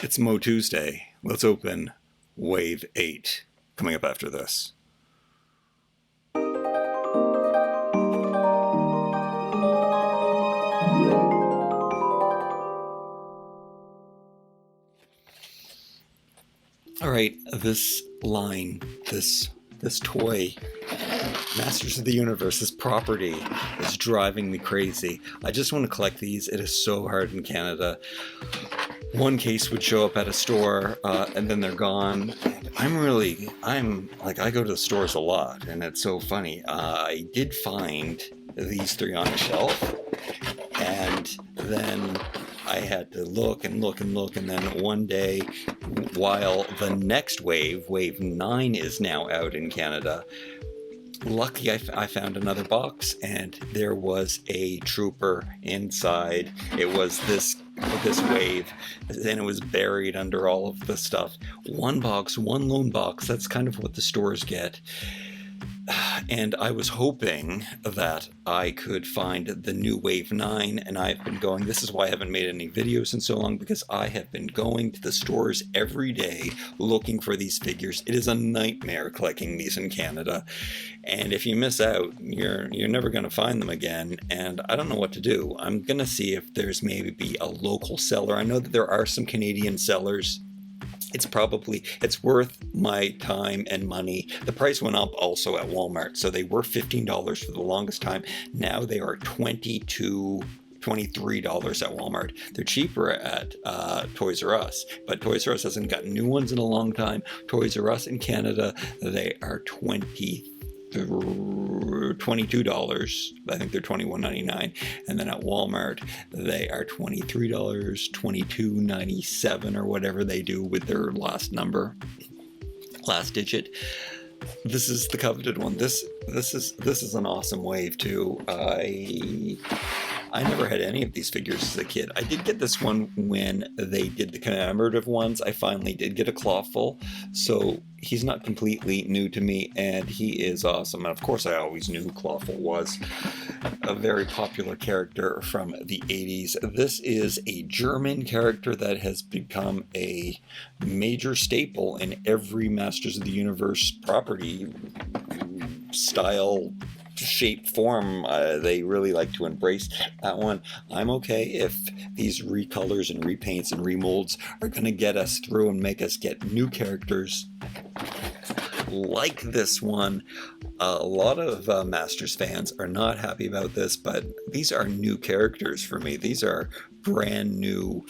It's MOTUESDAY. Let's open Wave 8. Coming up after this. Alright, this line, this toy, Masters of the Universe, this property is driving me crazy. I just want to collect these. It is so hard in Canada. One case would show up at a store and then they're gone. And I go to the stores a lot, and it's so funny. I did find these three on a shelf, and then I had to look and look and look, and then one day, while the next wave, Wave 9, is now out in Canada, lucky I found another box, and there was a trooper inside. It was this wave, and it was buried under all of the stuff. One box, one lone box, that's kind of what the stores get. And I was hoping that I could find the new Wave 9, and I've been going, this is why I haven't made any videos in so long, because I have been going to the stores every day looking for these figures. It is a nightmare collecting these in Canada, and if you miss out, you're never going to find them again, and I don't know what to do. I'm going to see if there's maybe a local seller. I know that there are some Canadian sellers. It's worth my time and money. The price went up also at Walmart, so they were $15 for the longest time. Now they are $22, $23 at Walmart. They're cheaper at Toys R Us, but Toys R Us hasn't gotten new ones in a long time. Toys R Us in Canada, they are $22. I think they're $21.99, and then at Walmart they are $23, $22.97, or whatever they do with their last digit. This is the coveted one. This is an awesome wave too. I never had any of these figures as a kid. I did get this one when they did the commemorative ones. I finally did get a Clawful, so he's not completely new to me, and he is awesome. And of course, I always knew who Clawful was. A very popular character from the 80s. This is a German character that has become a major staple in every Masters of the Universe property, style, shape, form. They really like to embrace that one. I'm okay if these recolors and repaints and remolds are going to get us through and make us get new characters like this one. A lot of Masters fans are not happy about this, but these are new characters for me. These are brand new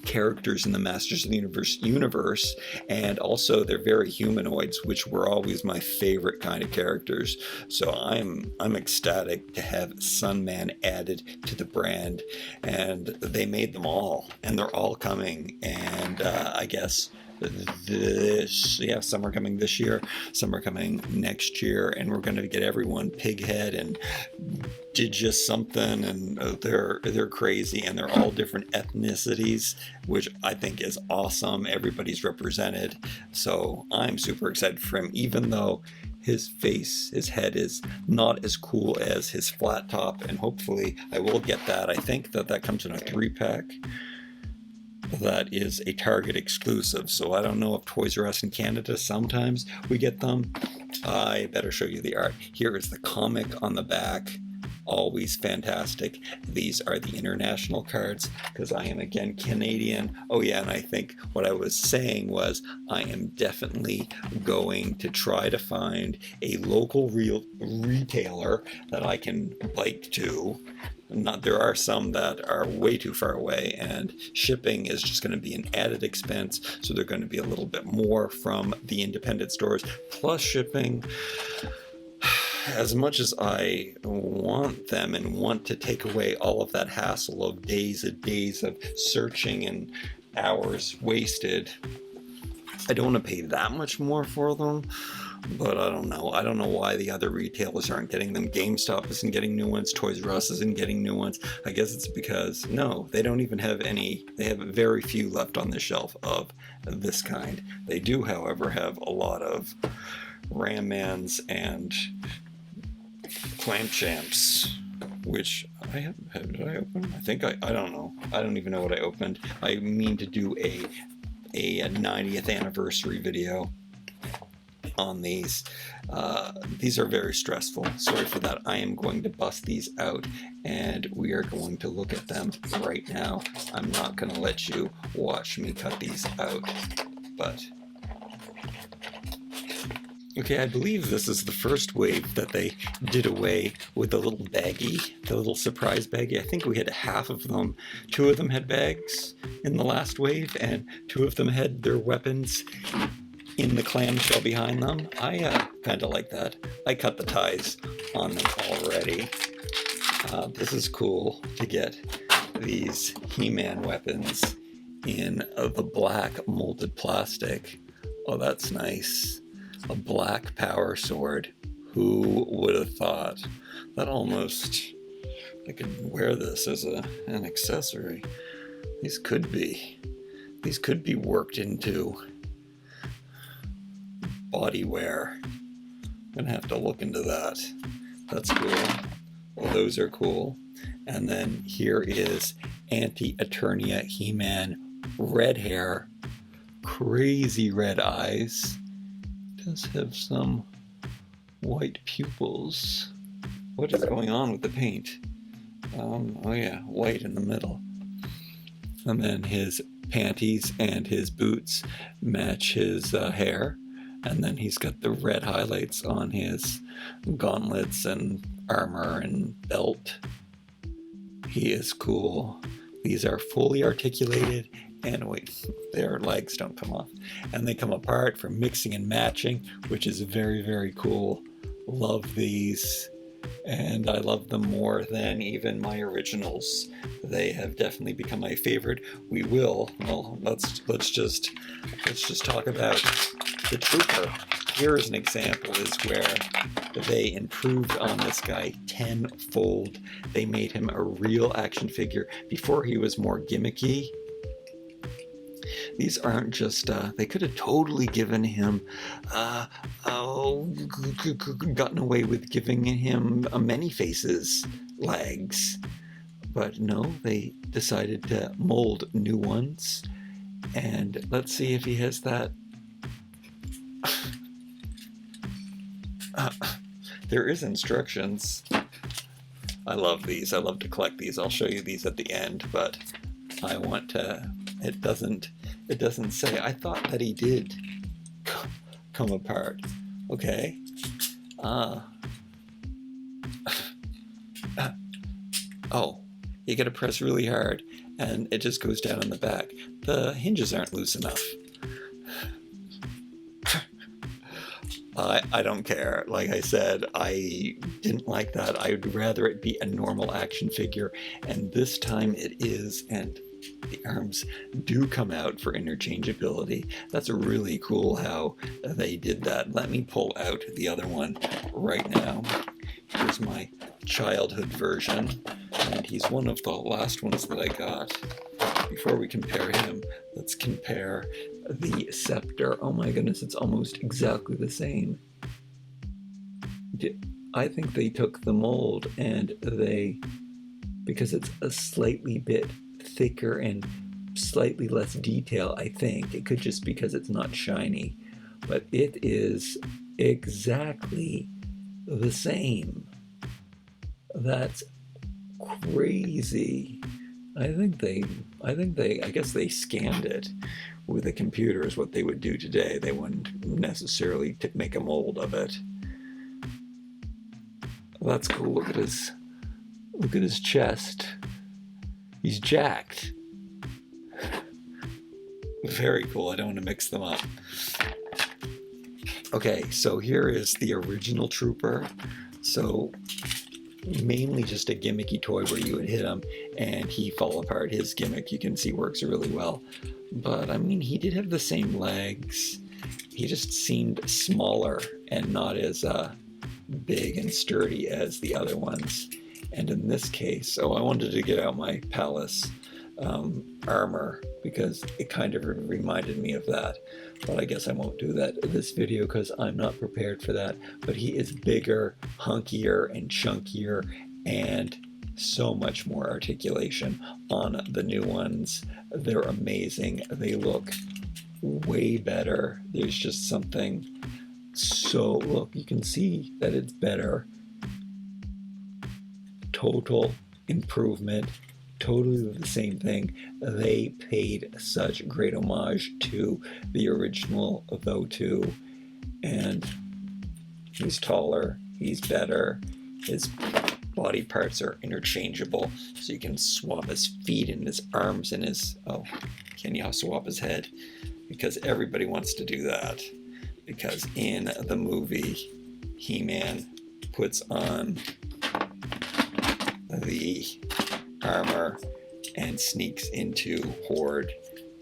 characters in the Masters of the universe, and also they're very humanoids, which were always my favorite kind of characters. So I'm ecstatic to have Sunman added to the brand, and they made them all, and they're all coming, and I guess some are coming this year, some are coming next year, and we're going to get everyone Pighead and Digis something, and they're crazy, and they're all different ethnicities, which I think is awesome. Everybody's represented, so I'm super excited for him, even though his head is not as cool as his flat top, and hopefully I will get that. I think that comes in a 3-pack. That is a Target exclusive, so I don't know if Toys R Us in Canada, sometimes we get them. I better show you the art. Here is the comic on the back. Always fantastic. These are the international cards, because I am again Canadian. Oh yeah, and I think what I was saying was I am definitely going to try to find a local retailer that I can bike to. There are some that are way too far away, and shipping is just going to be an added expense, so they're going to be a little bit more from the independent stores, plus shipping. As much as I want them and want to take away all of that hassle of days and days of searching and hours wasted, I don't want to pay that much more for them. But I don't know. I don't know why the other retailers aren't getting them. GameStop isn't getting new ones. Toys R Us isn't getting new ones. I guess it's because, no, they don't even have any. They have very few left on the shelf of this kind. They do, however, have a lot of Ram Mans and Clamp Champs. which did I open? I think I don't know. I don't even know what I opened. I mean to do a 90th anniversary video on these. These are very stressful. Sorry for that. I am going to bust these out and we are going to look at them right now. I'm not going to let you watch me cut these out, but okay, I believe this is the first wave that they did away with the little baggie, the little surprise baggie. I think we had half of them. 2 of them had bags in the last wave, and 2 of them had their weapons in the clamshell behind them. I kind of like that. I cut the ties on them already. This is cool to get these He-Man weapons in the black molded plastic. Oh, that's nice. A black power sword. Who would have thought? That almost... I could wear this as an accessory. These could be worked into body wear. I'm gonna have to look into that. That's cool. Well, those are cool. And then here is Anti-Eternia He-Man. Red hair, crazy red eyes. Does have some white pupils. What is going on with the paint? Oh yeah, white in the middle. And then his panties and his boots match his hair. And then he's got the red highlights on his gauntlets and armor and belt. He is cool. These are fully articulated, and wait, their legs don't come off. And they come apart for mixing and matching, which is very, very cool. Love these. And I love them more than even my originals. They have definitely become my favorite. Let's just talk about the Trooper. Here is an example is where they improved on this guy tenfold. They made him a real action figure. Before he was more gimmicky. These aren't just, they could have totally given him, gotten away with giving him a many faces legs. But no, they decided to mold new ones. And let's see if he has that. There is instructions. I love these. I love to collect these. I'll show you these at the end, but I want to, it doesn't say. I thought that he did come apart. Okay. Oh, you gotta press really hard and it just goes down in the back. The hinges aren't loose enough. I don't care. Like I said, I didn't like that. I would rather it be a normal action figure, and this time it is, and the arms do come out for interchangeability. That's really cool how they did that. Let me pull out the other one right now. Here's my childhood version, and he's one of the last ones that I got. Before we compare him, let's compare the scepter. Oh my goodness, it's almost exactly the same. I think they took the mold and because it's a slightly bit thicker and slightly less detail, I think. It could just because it's not shiny, but it is exactly the same. That's crazy. I guess they scanned it with a computer is what they would do today. They wouldn't necessarily make a mold of it. That's cool. Look at his chest. He's jacked. Very cool. I don't want to mix them up. Okay, so here is the original Trooper. So mainly just a gimmicky toy where you would hit him and he fall apart. His gimmick, you can see, works really well. But I mean, he did have the same legs. He just seemed smaller and not as big and sturdy as the other ones. And in this case, I wanted to get out my Palace armor because it kind of reminded me of that. But I guess I won't do that in this video because I'm not prepared for that. But he is bigger, hunkier, and chunkier, and so much more articulation on the new ones. They're amazing. They look way better. There's just something so, look, you can see that it's better. Total improvement, totally the same thing. They paid such great homage to the original, though, too. And he's taller, he's better, his body parts are interchangeable, so you can swap his feet and his arms and his, oh, can you swap his head? Because everybody wants to do that. Because in the movie, He-Man puts on the armor and sneaks into Horde,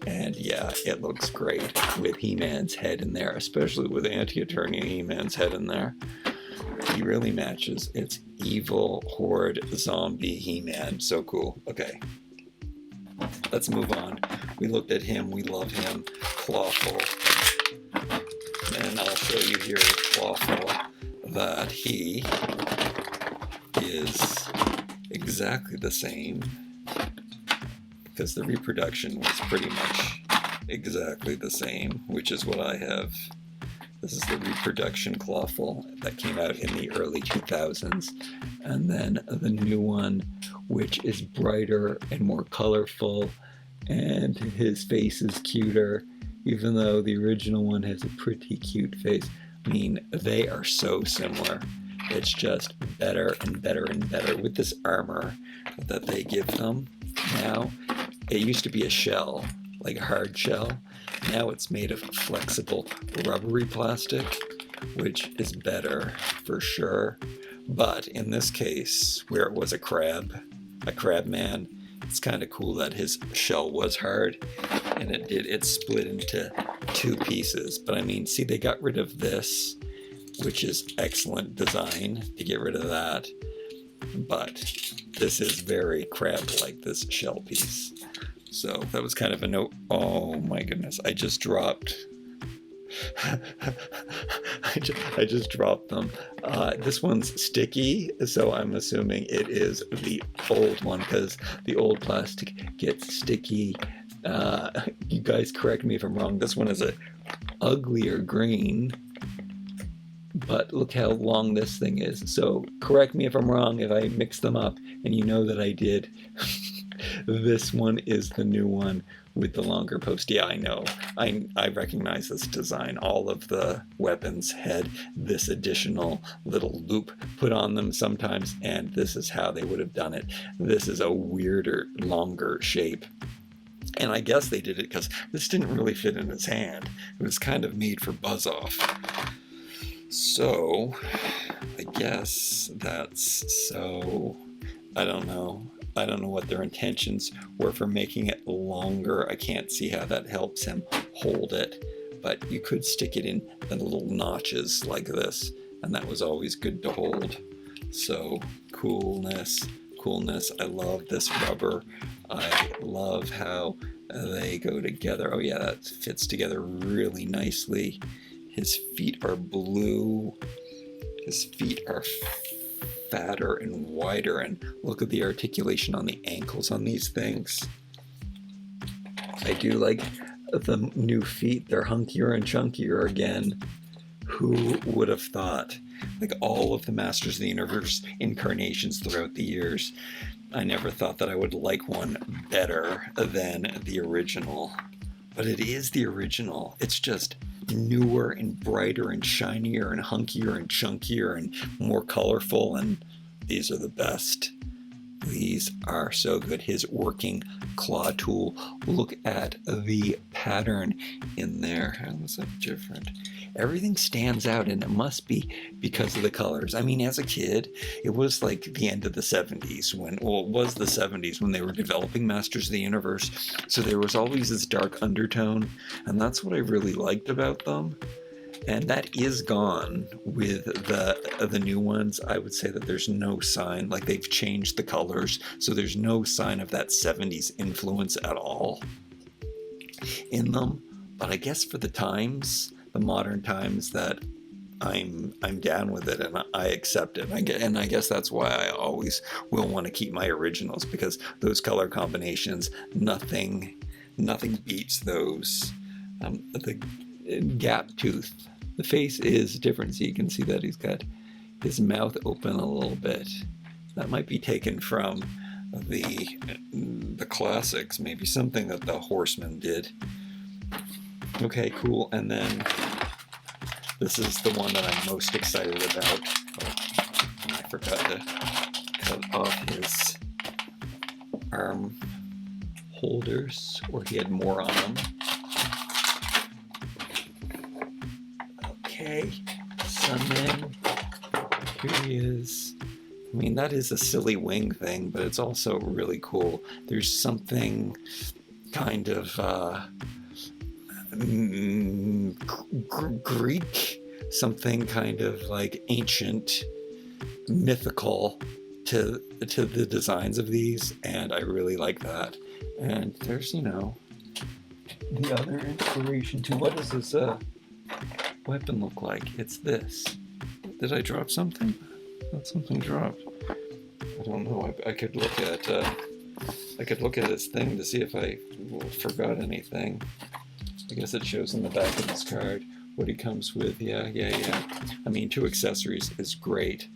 and yeah, it looks great with He-Man's head in there, especially with Anti-Eternia He-Man's head in there. He really matches. It's evil Horde zombie He-Man. So cool. Okay, let's move on. We looked at him. We love him. Clawful. And I'll show you here with Clawful that he is exactly the same, because the reproduction was pretty much exactly the same, which is what I have. This is the reproduction Clawful that came out in the early 2000s. And then the new one, which is brighter and more colorful, and his face is cuter, even though the original one has a pretty cute face. I mean, they are so similar. It's just better and better and better with this armor that they give them. Now, it used to be a shell, like a hard shell. Now it's made of flexible, rubbery plastic, which is better for sure. But in this case, where it was a crab man, it's kind of cool that his shell was hard, and it split into two pieces. But I mean, see, they got rid of this, which is excellent design to get rid of that. But this is very crab-like, this shell piece. So that was kind of a note. Oh my goodness, I just dropped. I just dropped them. This one's sticky, so I'm assuming it is the old one, because the old plastic gets sticky. You guys correct me if I'm wrong. This one is a uglier green, but look how long this thing is. So correct me if I'm wrong if I mix them up, and you know that I did. This one is the new one with the longer post. Yeah, I know. I recognize this design. All of the weapons had this additional little loop put on them sometimes, and this is how they would have done it. This is a weirder, longer shape. And I guess they did it because this didn't really fit in his hand. It was kind of made for buzz-off. So, I guess that's so... I don't know. I don't know what their intentions were for making it longer. I can't see how that helps him hold it. But you could stick it in the little notches like this, and that was always good to hold. So, coolness. I love this rubber. I love how they go together. Oh yeah, that fits together really nicely. His feet are blue. His feet are fatter and wider, and look at the articulation on the ankles on these things. I do like the new feet. They're hunkier and chunkier again. Who would have thought? Like all of the Masters of the Universe incarnations throughout the years, I never thought that I would like one better than the original. But it is the original. It's just newer and brighter and shinier and hunkier and chunkier and more colorful, and these are the best. These are so good. His working claw tool. Look at the pattern in there. How is that different? Everything stands out, and it must be because of the colors. I mean, as a kid, it was like the end of the 70s when, well, it was the 70s when they were developing Masters of the Universe. So there was always this dark undertone, and that's what I really liked about them. And that is gone with the new ones. I would say that there's no sign, like they've changed the colors, so there's no sign of that 70s influence at all in them. But I guess for the times, the modern times that I'm down with it, and I accept it. And I guess that's why I always will want to keep my originals, because those color combinations, nothing beats those. The gap tooth, the face is different, so you can see that he's got his mouth open a little bit. That might be taken from the classics, maybe something that the Horsemen did. Okay, cool. And then this is the one that I'm most excited about. Oh, I forgot to cut off his arm holders, or he had more on them. Okay, Sunman, here he is. I mean, that is a silly wing thing, but it's also really cool. There's something kind of Greek, something kind of like ancient, mythical to the designs of these, and I really like that. And there's, you know, the other inspiration too. What does this weapon look like? It's this. Did I drop something? That something dropped. I don't know. I could look at his thing to see if I forgot anything. I guess it shows in the back of this card what he comes with. Yeah. I mean, 2 accessories is great.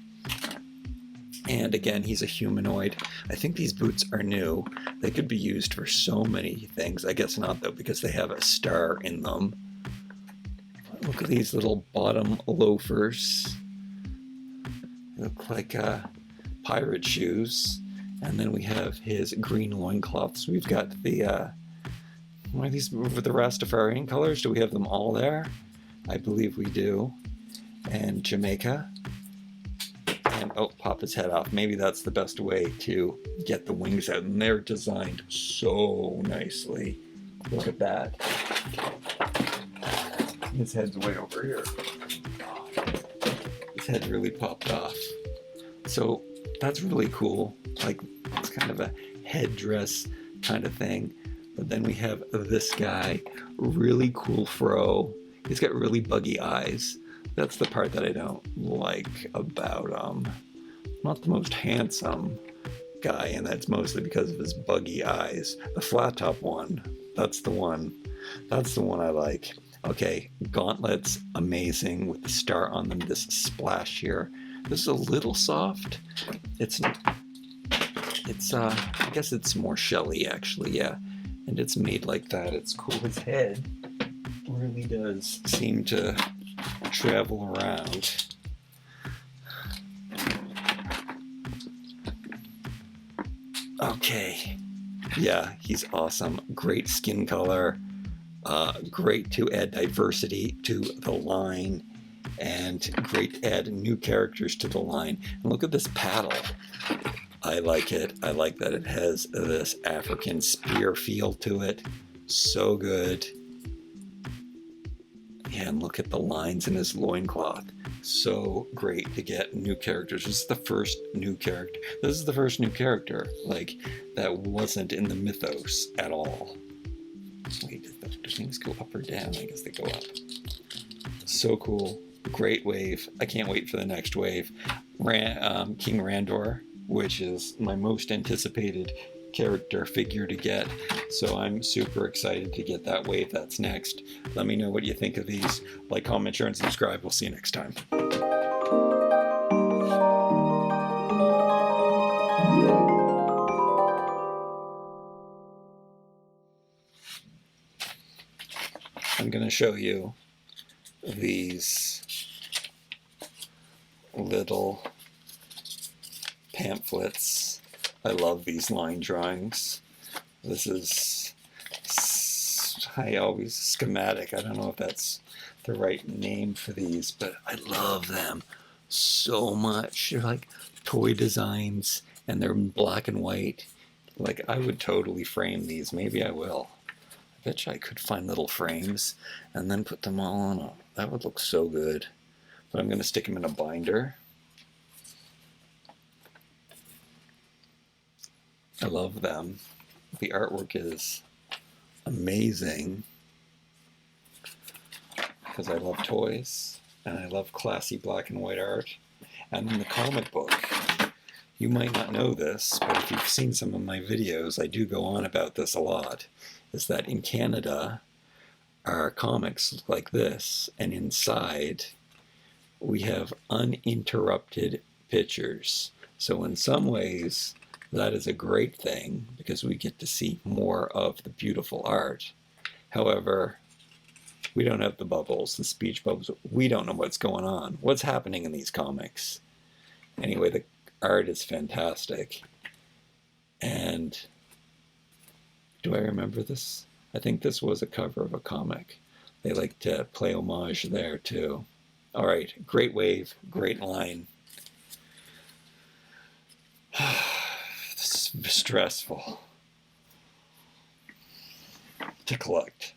And again, he's a humanoid. I think these boots are new. They could be used for so many things. I guess not, though, because they have a star in them. Look at these little bottom loafers. They look like pirate shoes. And then we have his green loincloths. We've got the are these with the Rastafarian colors? Do we have them all there? I believe we do. And Jamaica. And oh, pop his head off. Maybe that's the best way to get the wings out. And they're designed so nicely. Look at that. His head's way over here. His head really popped off. So that's really cool. Like, it's kind of a headdress kind of thing. But then we have this guy, really cool fro. He's got really buggy eyes. That's the part that I don't like about him. Not the most handsome guy, and that's mostly because of his buggy eyes. The flat top one, that's the one. That's the one I like. Okay, gauntlets, amazing with the star on them. This splash here. This is a little soft. It's I guess it's more shelly actually, yeah. And it's made like that. It's cool. His head really does seem to travel around. Okay. Yeah, he's awesome. Great skin color. Great to add diversity to the line. And great to add new characters to the line. And look at this paddle. I like it. I like that it has this African spear feel to it. So good. Yeah, and look at the lines in his loincloth. So great to get new characters. This is the first new character. This is the first new character, like, that wasn't in the mythos at all. Wait, do things go up or down? I guess they go up. So cool. Great wave. I can't wait for the next wave. King Randor, which is my most anticipated character figure to get, so I'm super excited to get that wave that's next. Let me know what you think of these. Like, comment, share, and subscribe. We'll see you next time. I'm going to show you these little pamphlets. I love these line drawings. This is, I always, schematic. I don't know if that's the right name for these, but I love them so much. They're like toy designs, and they're in black and white. Like, I would totally frame these. Maybe I will. I bet you I could find little frames and then put them all on. That would look so good. But I'm going to stick them in a binder. I love them. The artwork is amazing because I love toys. and I love classy black and white art. And in the comic book, you might not know this, but if you've seen some of my videos, I do go on about this a lot, is that in Canada, our comics look like this, and inside we have uninterrupted pictures. So in some ways, that is a great thing because we get to see more of the beautiful art. However, we don't have the bubbles, the speech bubbles. We don't know what's going on. What's happening in these comics? Anyway, the art is fantastic. And do I remember this? I think this was a cover of a comic. They like to play homage there too. All right, great wave, great line. This is stressful to collect.